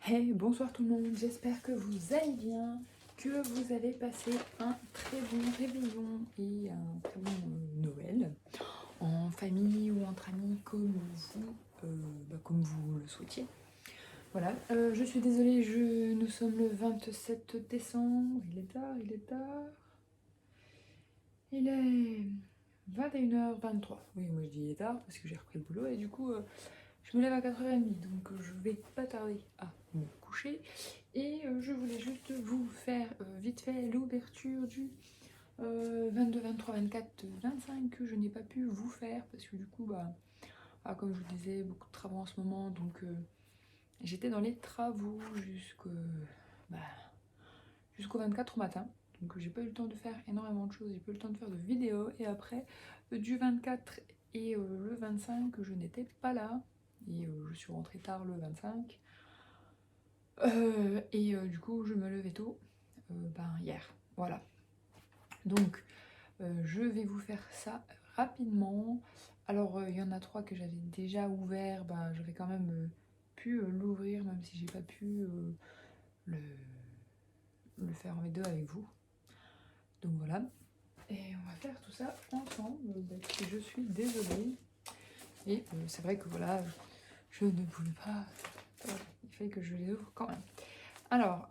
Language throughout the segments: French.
Hey, bonsoir tout le monde, j'espère que vous allez bien, que vous avez passé un très bon réveillon et un très bon Noël, en famille ou entre amis, comme vous le souhaitiez. Voilà, je suis désolée, nous sommes le 27 décembre, il est tard, il est 21h23. Oui, moi je dis il est tard parce que j'ai repris le boulot et du coup... je me lève à 4h30, donc je vais pas tarder à me coucher. Et je voulais juste vous faire vite fait l'ouverture du 22, 23, 24, 25 que je n'ai pas pu vous faire parce que du coup, comme je vous disais, beaucoup de travaux en ce moment, donc j'étais dans les travaux bah, jusqu'au 24 au matin. Donc j'ai pas eu le temps de faire énormément de choses, j'ai pas eu le temps de faire de vidéos. Et après, du 24 et le 25, je n'étais pas là. Et je suis rentrée tard le 25. Du coup, je me levais tôt hier. Voilà. Donc, je vais vous faire ça rapidement. Alors, il y en a 3 que j'avais déjà ouvert. J'avais quand même pu l'ouvrir, même si j'ai pas pu le, le faire en vidéo avec vous. Donc voilà. Et on va faire tout ça ensemble. Je suis désolée. Et c'est vrai que voilà, je ne pouvais pas. Il fallait que je les ouvre quand même. Alors,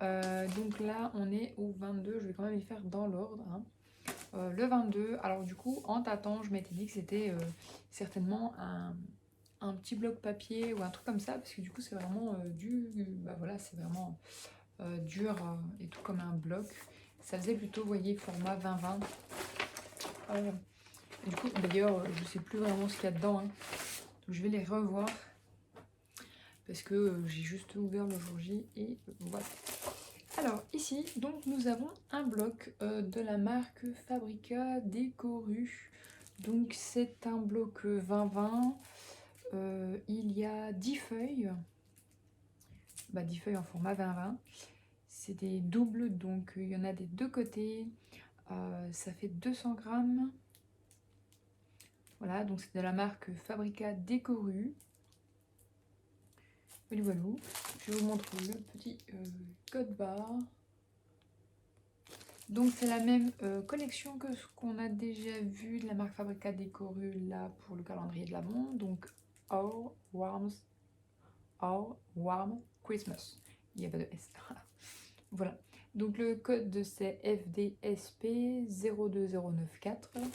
donc là, on est au 22. Je vais quand même les faire dans l'ordre. Hein. Le 22, alors du coup, en tâtant, je m'étais dit que c'était certainement un petit bloc papier ou un truc comme ça, parce que du coup, c'est vraiment c'est vraiment dur et tout comme un bloc. Ça faisait plutôt, vous voyez, format 20-20. Et du coup, d'ailleurs, je sais plus vraiment ce qu'il y a dedans. Hein. Donc, je vais les revoir parce que j'ai juste ouvert le jour J et voilà. Alors ici, donc nous avons un bloc de la marque Fabrica Décoru. Donc c'est un bloc 20-20. Il y a 10 feuilles. 10 feuilles en format 20-20. C'est des doubles, donc il y en a des deux côtés. Ça fait 200 grammes. Voilà, donc c'est de la marque Fabrica Décoru. Voilà. Je vous montre le petit code barre. Donc c'est la même collection que ce qu'on a déjà vu de la marque Fabrica Décoru là pour le calendrier de l'Avent. Donc Our Warm Christmas. Il n'y a pas de S. Voilà. Donc le code c'est FDSP 02094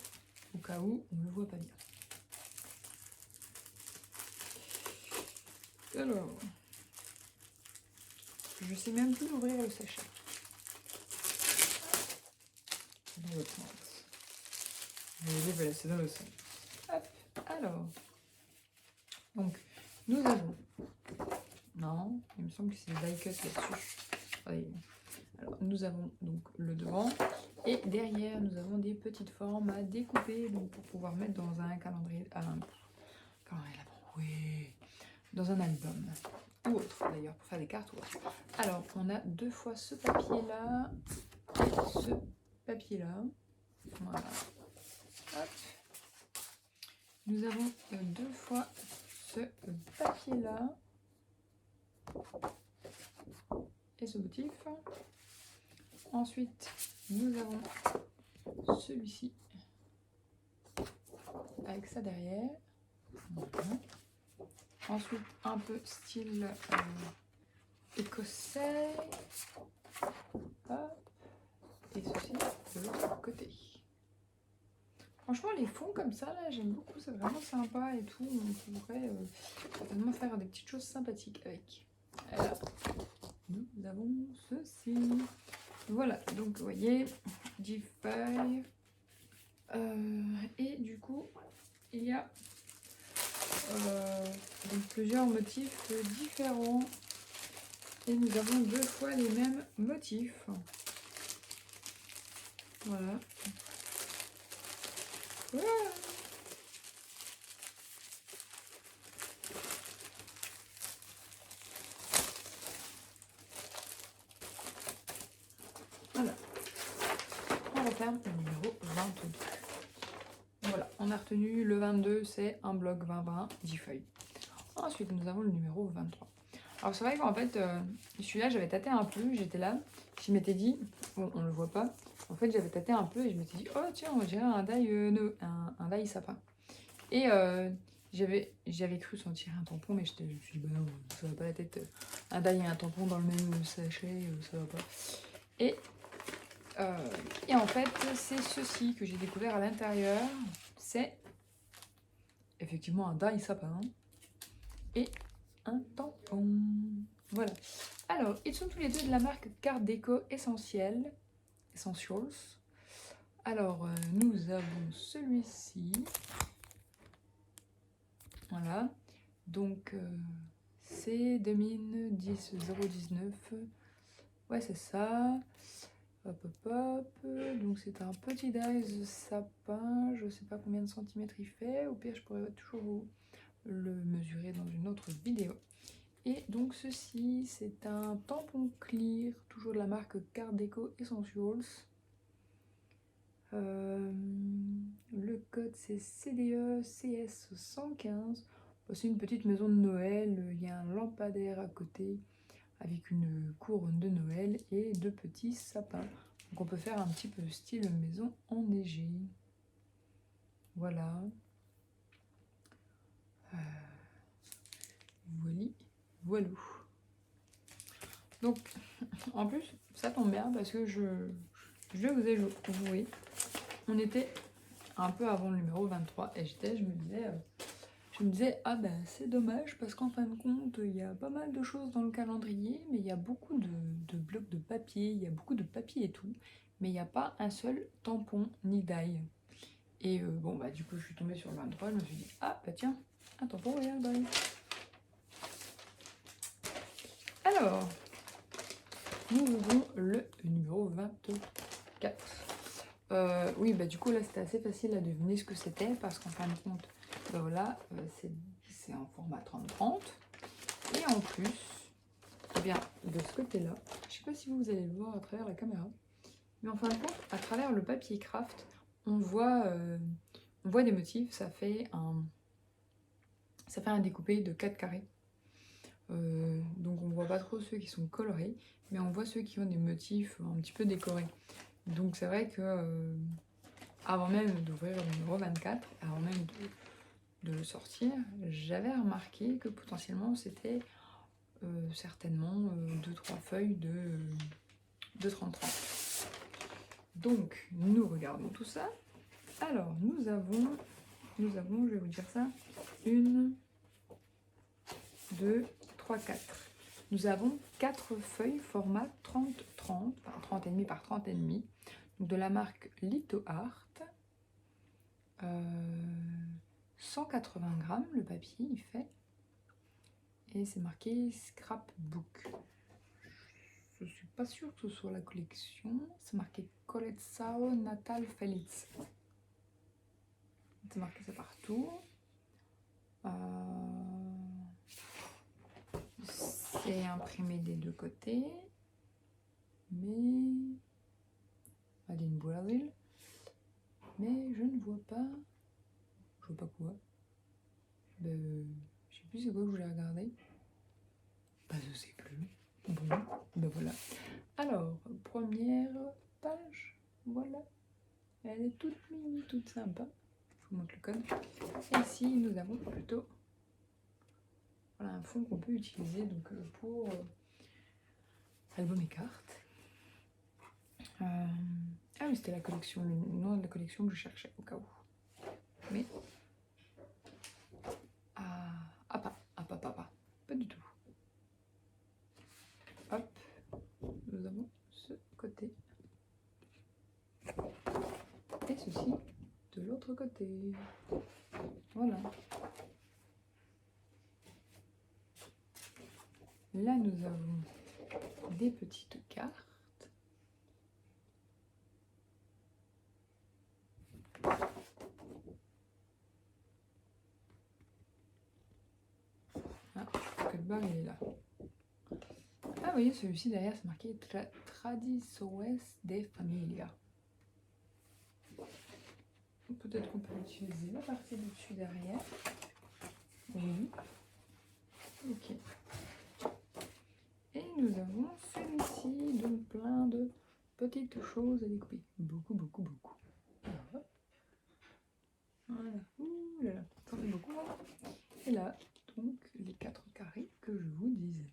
au cas où on ne le voit pas bien. Alors, je sais même plus ouvrir le sachet. Dans l'autre sens. Voilà, c'est dans le sens. Hop, alors. Donc, nous avons... Non, il me semble que c'est des die cut là-dessus. Alors, nous avons donc le devant. Et derrière, nous avons des petites formes à découper donc pour pouvoir mettre dans un calendrier... calendrier d'avant, oui. Dans un album. Ou autre, d'ailleurs, pour faire des cartes ou autre. Alors, on a 2 fois ce papier-là et ce papier-là. Voilà. Hop. Nous avons 2 fois ce papier-là et ce motif. Ensuite, nous avons celui-ci avec ça derrière. Voilà. Ensuite, un peu style écossais. Hop. Et ceci de l'autre côté. Franchement, les fonds comme ça, là, j'aime beaucoup. C'est vraiment sympa et tout. On pourrait certainement faire des petites choses sympathiques avec. Alors, nous avons ceci. Voilà, donc vous voyez, 10 feuilles. Et du coup, il y a donc plusieurs motifs différents. Et nous avons 2 fois les mêmes motifs. Voilà. Voilà. On referme le numéro 22. Voilà, on a retenu le 22, c'est un bloc 20-20, 10 feuilles. Ensuite, nous avons le numéro 23. Alors c'est vrai qu'en fait, celui-là, j'avais tâté un peu, j'étais là, je m'étais dit, bon, on le voit pas, en fait, j'avais tâté un peu et je m'étais dit, oh tiens, on dirait un die, un die sapin. Et j'avais cru sentir un tampon, mais je me suis dit, bah non, ça va pas la tête, un die et un tampon dans le même sachet, ça va pas. Et en fait, c'est ceci que j'ai découvert à l'intérieur, c'est effectivement un die sapin et un tampon. Voilà. Alors, ils sont tous les deux de la marque Carte Déco Essentials. Alors, nous avons celui-ci. Voilà. Donc, c'est 2010-019. Ouais, c'est ça. Hop, hop, hop. Donc, c'est un petit dies sapin. Je sais pas combien de centimètres il fait. Au pire, je pourrais toujours vous le mesurer dans une autre vidéo. Et donc ceci, c'est un tampon clear, toujours de la marque Carte Déco Essentials. Le code c'est CDE CS 115. C'est une petite maison de Noël, il y a un lampadaire à côté avec une couronne de Noël et deux petits sapins. Donc on peut faire un petit peu style maison enneigée. Voilà. Voilà. Donc, en plus, ça tombe bien parce que je vais vous avouer, on était un peu avant le numéro 23 et je me disais, ah ben c'est dommage parce qu'en fin de compte, il y a pas mal de choses dans le calendrier, mais il y a beaucoup de blocs de papier, il y a beaucoup de papier et tout, mais il n'y a pas un seul tampon ni die. Et bon, bah du coup, je suis tombée sur le 23, je me suis dit, ah bah tiens, un tampon, regarde, die. Alors, nous ouvrons le numéro 24. Oui, bah du coup là c'était assez facile à deviner ce que c'était parce qu'en fin de compte, bah voilà, c'est en format 30-30. Et en plus, eh bien, de ce côté-là, je sais pas si vous allez le voir à travers la caméra, mais en fin de compte, à travers le papier craft, on voit des motifs, ça fait un découpé de 4 carrés. Donc on voit pas trop ceux qui sont colorés, mais on voit ceux qui ont des motifs un petit peu décorés. Donc c'est vrai que avant même d'ouvrir le numéro 24, avant même de le sortir, j'avais remarqué que potentiellement c'était certainement 2-3 feuilles de 30-30. Donc nous regardons tout ça. Alors nous avons, je vais vous dire ça, 1, 2, 3, 4. Nous avons 4 feuilles format 30-30, enfin 30,5 par 30,5, de la marque Litho Art. 180 grammes le papier il fait. Et c'est marqué scrapbook. Je suis pas sûre que ce soit la collection. C'est marqué Colleção Natal Feliz. C'est marqué ça partout. C'est imprimé des deux côtés. Mais Aline Boulaville. Mais je ne vois pas. Je vois pas quoi. Je sais plus c'est quoi que je voulais regarder. Bah je sais plus. Bon, ben voilà. Alors, première page. Voilà. Elle est toute mimi, toute sympa. Je vous montre le code. Et ici, nous avons plutôt voilà, un fond qu'on peut utiliser donc, pour album et cartes. Ah oui, c'était la collection, le nom de la collection que je cherchais au cas où. Mais pas du tout. Hop, nous avons ce côté. Et ceci de l'autre côté. Voilà. Là, nous avons des petites cartes. Ah, le code barre, il est là. Ah, vous voyez, celui-ci derrière, c'est marqué Tradições de Família. Peut-être qu'on peut utiliser la partie du dessus derrière. Oui. Ok. nous avons celui-ci, donc plein de petites choses à découper. Beaucoup, beaucoup, beaucoup. Alors, voilà. Ouh là là, ça fait beaucoup. Hein. Et là, donc, les 4 carrés que je vous disais.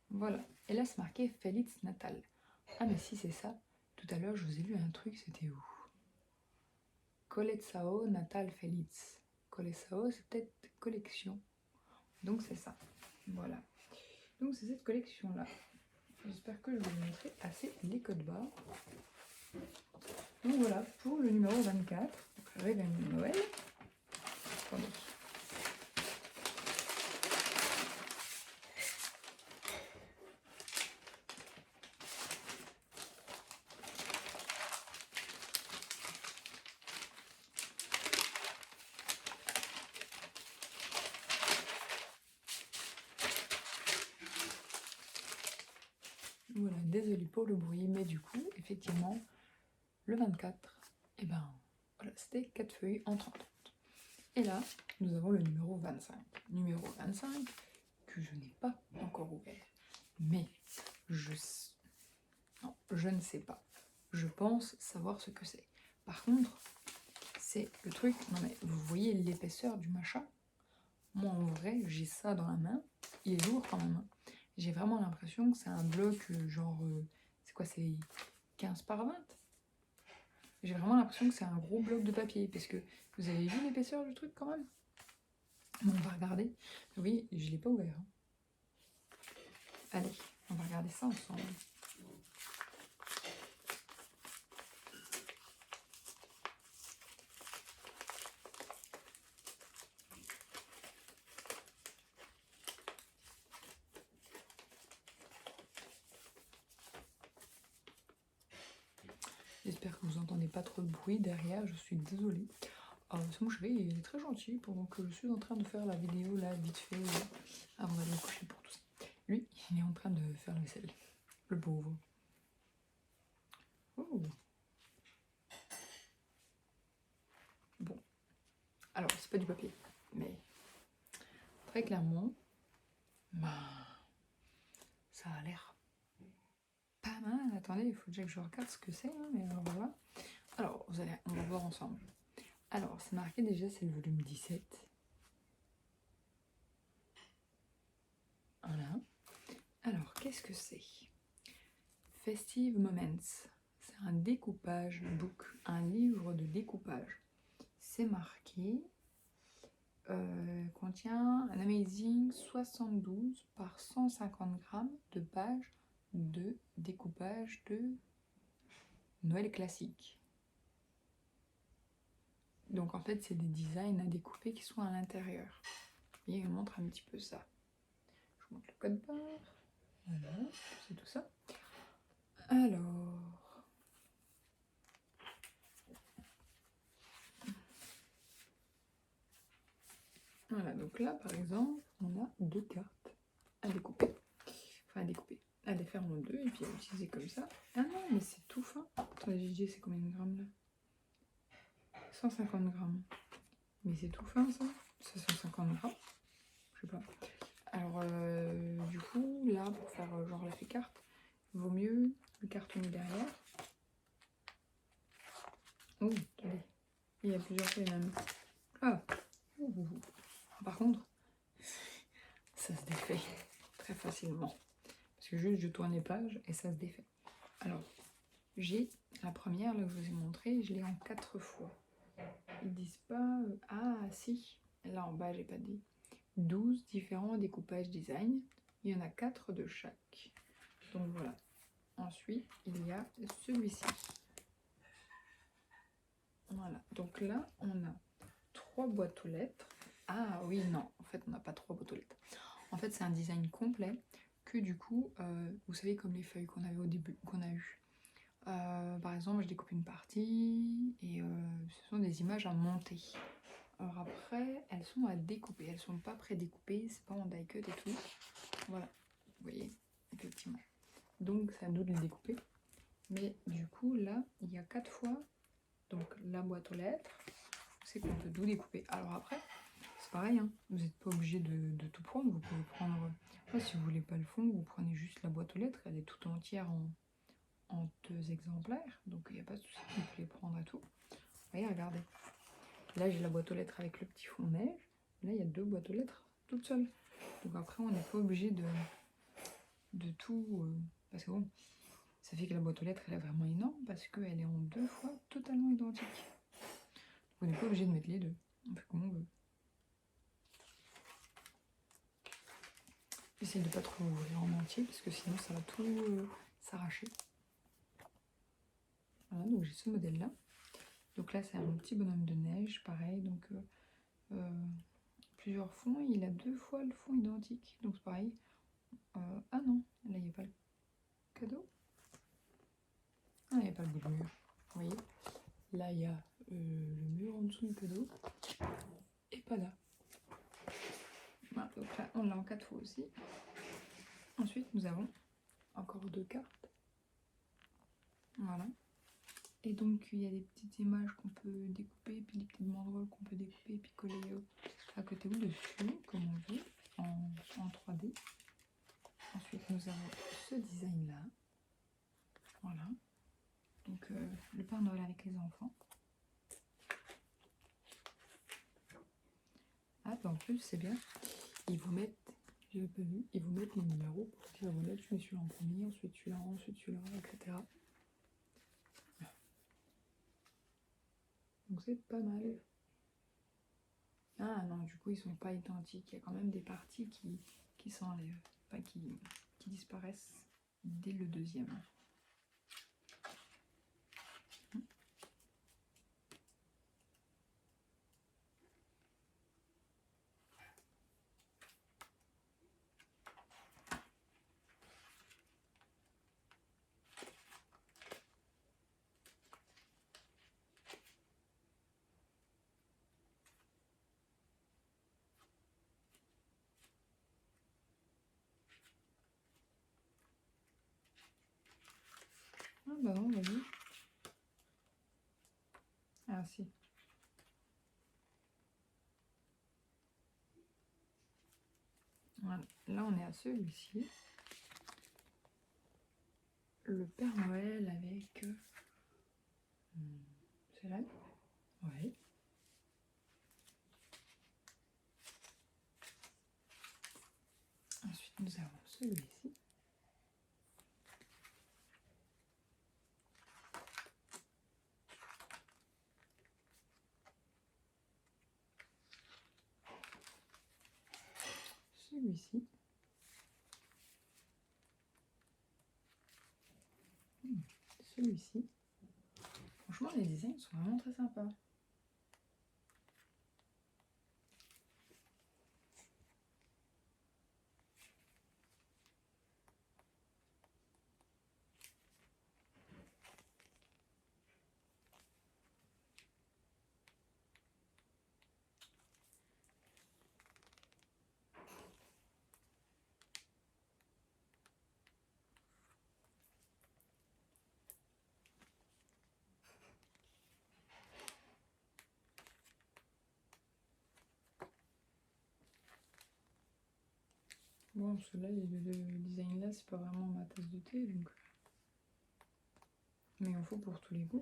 Voilà. Et là, c'est marqué Feliz Natal. Ah, mais si, c'est ça. Tout à l'heure, je vous ai lu un truc, c'était où? Colezzao Natal Feliz. Colezzao, c'est peut-être collection. Donc, c'est ça. Voilà. Donc, c'est cette collection-là. J'espère que je vais vous montrer assez les codes barres. Donc, voilà, pour le numéro 24. Réveil de Noël. Attendez. Voilà, désolé pour le bruit, mais du coup, effectivement, le 24, et ben, voilà, c'était 4 feuilles en 30. Et là, nous avons le numéro 25. Numéro 25, que je n'ai pas encore ouvert. Mais, non, je ne sais pas. Je pense savoir ce que c'est. Par contre, c'est le truc, non mais, vous voyez l'épaisseur du machin? Moi, en vrai, j'ai ça dans la main, il est lourd quand même, hein. J'ai vraiment l'impression que c'est un bloc genre... c'est quoi, c'est 15 par 20? J'ai vraiment l'impression que c'est un gros bloc de papier. Parce que vous avez vu l'épaisseur du truc quand même? Bon, on va regarder. Oui, je ne l'ai pas ouvert. Hein. Allez, on va regarder ça ensemble. J'espère que vous n'entendez pas trop de bruit derrière, je suis désolée. Mon chéri il est très gentil pendant que je suis en train de faire la vidéo là, vite fait, avant d'aller me coucher pour tout ça. Lui, il est en train de faire la vaisselle, le pauvre. Oh. Bon, alors c'est pas du papier, mais très clairement, bah, ça a l'air pas mal. Attendez, il faut déjà que je regarde ce que c'est, hein, mais alors voilà. Alors, on va voir ensemble. Alors, c'est marqué déjà, c'est le volume 17. Voilà. Alors, qu'est-ce que c'est? Festive Moments. C'est un découpage book, un livre de découpage. C'est marqué, contient un amazing 72 par 150 grammes de pages de découpage de Noël classique. Donc en fait, c'est des designs à découper qui sont à l'intérieur. Et il montre un petit peu ça. Je vous montre le code barre. Voilà, c'est tout ça. Alors... Voilà, donc là, par exemple, on a 2 cartes à découper. Enfin, à découper, à les faire en 2 et puis à utiliser comme ça. Ah non, mais c'est tout fin. Attendez, j'ai dit, c'est combien de grammes là? 150 grammes. Mais c'est tout fin ça? C'est 150 grammes? Je sais pas. Alors, du coup, là, pour faire genre l'effet carte, il vaut mieux le cartonner derrière. Oh, attendez. Il y a plusieurs fois les mêmes. Ah! Par contre, ça se défait très facilement. Parce que juste je tourne les pages et ça se défait. Alors, j'ai la première, là que je vous ai montré, je l'ai en 4 fois. Ils disent pas... ah, si, là en bas, j'ai pas dit. 12 différents découpages design. Il y en a 4 de chaque. Donc voilà. Ensuite, il y a celui-ci. Voilà. Donc là, on a 3 boîtes aux lettres. Ah oui, non. En fait, on n'a pas 3 boîtes aux lettres. En fait, c'est un design complet que du coup, vous savez, comme les feuilles qu'on avait au début, qu'on a eu. Par exemple, je découpe une partie et ce sont des images à monter. Alors après, elles sont à découper, elles sont pas pré-découpées, c'est pas en die cut et tout. Voilà, vous voyez, effectivement. Donc c'est à nous de les découper. Mais du coup, là, il y a 4 fois donc la boîte aux lettres, c'est qu'on peut tout découper. Alors après, c'est pareil, hein, vous n'êtes pas obligé de tout prendre. Vous pouvez prendre, si vous voulez pas le fond, vous prenez juste la boîte aux lettres. Elle est toute entière en 2 exemplaires, donc il n'y a pas de souci, vous pouvez les prendre à tout. Vous voyez, regardez. Là, j'ai la boîte aux lettres avec le petit fond neige. Là, il y a 2 boîtes aux lettres toutes seules. Donc après, on n'est pas obligé de tout... parce que bon, ça fait que la boîte aux lettres, elle est vraiment énorme parce qu'elle est en 2 fois totalement identique. On n'est pas obligé de mettre les 2. On fait comme on veut. J'essaie de pas trop ouvrir en entier parce que sinon ça va tout s'arracher. Voilà, donc j'ai ce modèle là. Donc là c'est un petit bonhomme de neige, pareil, donc plusieurs fonds, il a 2 fois le fond identique, donc c'est pareil. Ah non, là il n'y a pas le cadeau. Ah, il n'y a pas le bout de mur, vous voyez. Là il y a le mur en dessous du cadeau, et pas là. Voilà, donc là on l'a en 4 fois aussi. Ensuite nous avons encore 2 cartes. Voilà. Et donc il y a des petites images qu'on peut découper, puis des petites banderoles qu'on peut découper, puis coller à côté ou dessus, comme on veut, en 3D. Ensuite nous avons ce design là. Voilà. Donc le Père Noël avec les enfants. Ah bah en plus c'est bien, ils vous mettent, j'ai pas vu, ils vous mettent les numéros pour dire voilà tu mets celui-là en premier, ensuite celui-là, etc. Donc c'est pas mal. Ah non, du coup ils sont pas identiques, il y a quand même des parties qui s'enlèvent, enfin qui disparaissent dès le deuxième. Ah bah non, vas-y. Ah si. Voilà. Là on est à celui-ci. Le Père Noël avec... c'est là? Ouais. Ensuite nous avons celui-ci. Celui-ci. Celui-ci. Franchement, les designs sont vraiment très sympas. Bon, celui-là, le design là, c'est pas vraiment ma tasse de thé, donc... Mais il en faut pour tous les goûts.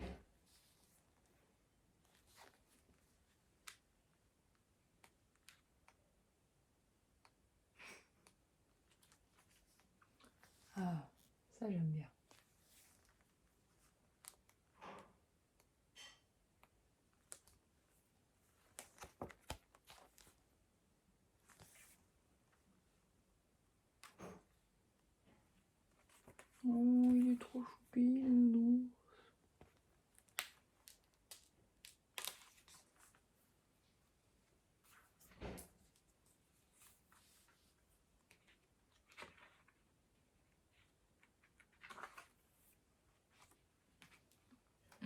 Ah, ça j'aime bien. Oh, il est trop choupi, le nounours.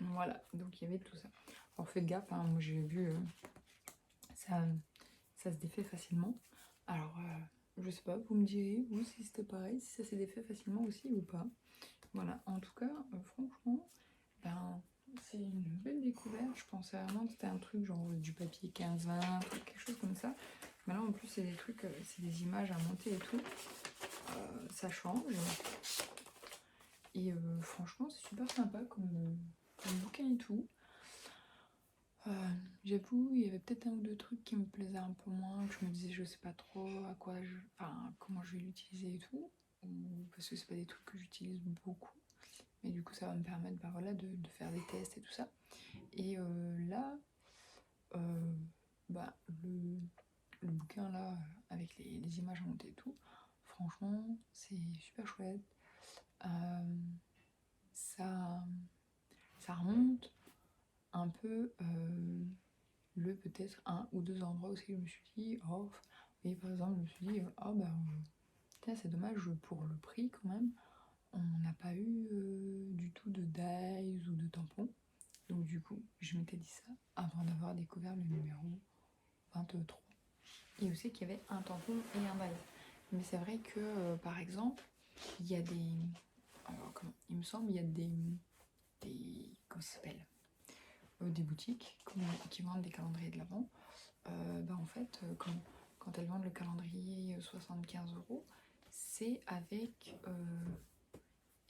Voilà, donc il y avait tout ça. Alors faites gaffe, hein, moi j'ai vu, ça se défait facilement. Alors, je sais pas, vous me direz, vous, si c'était pareil, si ça s'est défait facilement aussi ou pas. Voilà, en tout cas, franchement, ben, c'est une belle découverte. Je pensais vraiment que c'était un truc genre du papier 15-20, quelque chose comme ça. Mais là en plus c'est des trucs, c'est des images à monter et tout. Ça change. Et franchement c'est super sympa comme bouquin et tout. J'avoue, il y avait peut-être un ou deux trucs qui me plaisaient un peu moins, que je me disais je sais pas trop enfin, comment je vais l'utiliser et tout, parce que c'est pas des trucs que j'utilise beaucoup. Mais du coup ça va me permettre bah, voilà, de faire des tests et tout ça. Et là, euh, bah, le bouquin là, avec les images à monter et tout, franchement c'est super chouette. Euh, ça, ça remonte un peu peut-être un ou deux endroits aussi je me suis dit oh, et par exemple je me suis dit oh bah putain, c'est dommage pour le prix quand même on n'a pas eu du tout de dies ou de tampons, donc du coup je m'étais dit ça avant d'avoir découvert le numéro 23 et aussi qu'il y avait un tampon et un die. Mais c'est vrai que par exemple il y a des il me semble il y a des comment ça s'appelle des boutiques qui vendent des calendriers de l'Avent. Bah en fait, quand elles vendent le calendrier 75 €, c'est avec.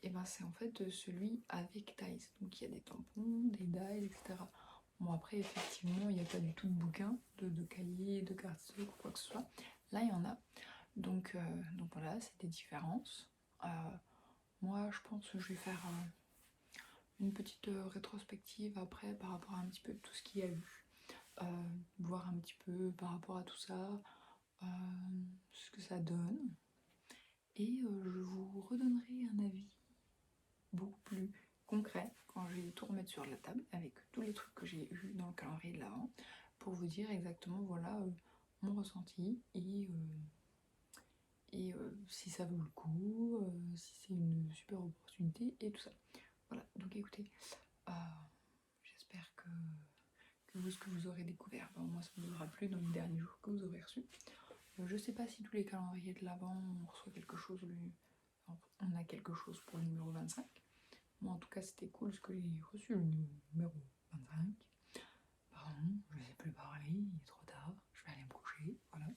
Et ben c'est en fait celui avec dies. Donc il y a des tampons, des dies, etc. Bon, après, effectivement, il n'y a pas du tout de bouquin, de cahier, de carte ou quoi que ce soit. Là, il y en a. Donc voilà, c'est des différences. Moi, je pense que je vais faire une petite rétrospective après par rapport à un petit peu tout ce qu'il y a eu. Voir un petit peu par rapport à tout ça, ce que ça donne. Et je vous redonnerai un avis beaucoup plus concret quand je vais tout remettre sur la table avec tous les trucs que j'ai eu dans le calendrier de l'avant pour vous dire exactement voilà mon ressenti et si ça vaut le coup, si c'est une super opportunité et tout ça. Voilà, donc écoutez, euh, j'espère que ce que vous aurez découvert, ben, moi ça ne vous aura plu dans les derniers jours que vous aurez reçus. Je sais pas si tous les calendriers de l'avant on reçoit quelque chose, on a quelque chose pour le numéro 25. Moi en tout cas c'était cool parce que j'ai reçu le numéro 25. Pardon, je ne sais plus parler, il est trop tard, je vais aller me coucher, voilà.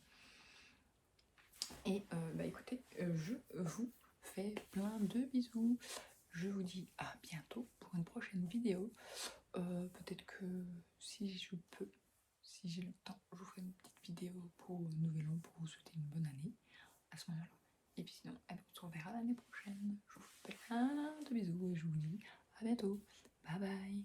Et bah écoutez, je vous fais plein de bisous. Je vous dis à bientôt pour une prochaine vidéo. Peut-être que si je peux, si j'ai le temps, je vous ferai une petite vidéo pour Nouvel An pour vous souhaiter une bonne année à ce moment-là. Et puis sinon, on se reverra l'année prochaine. Je vous fais plein de bisous et je vous dis à bientôt. Bye bye.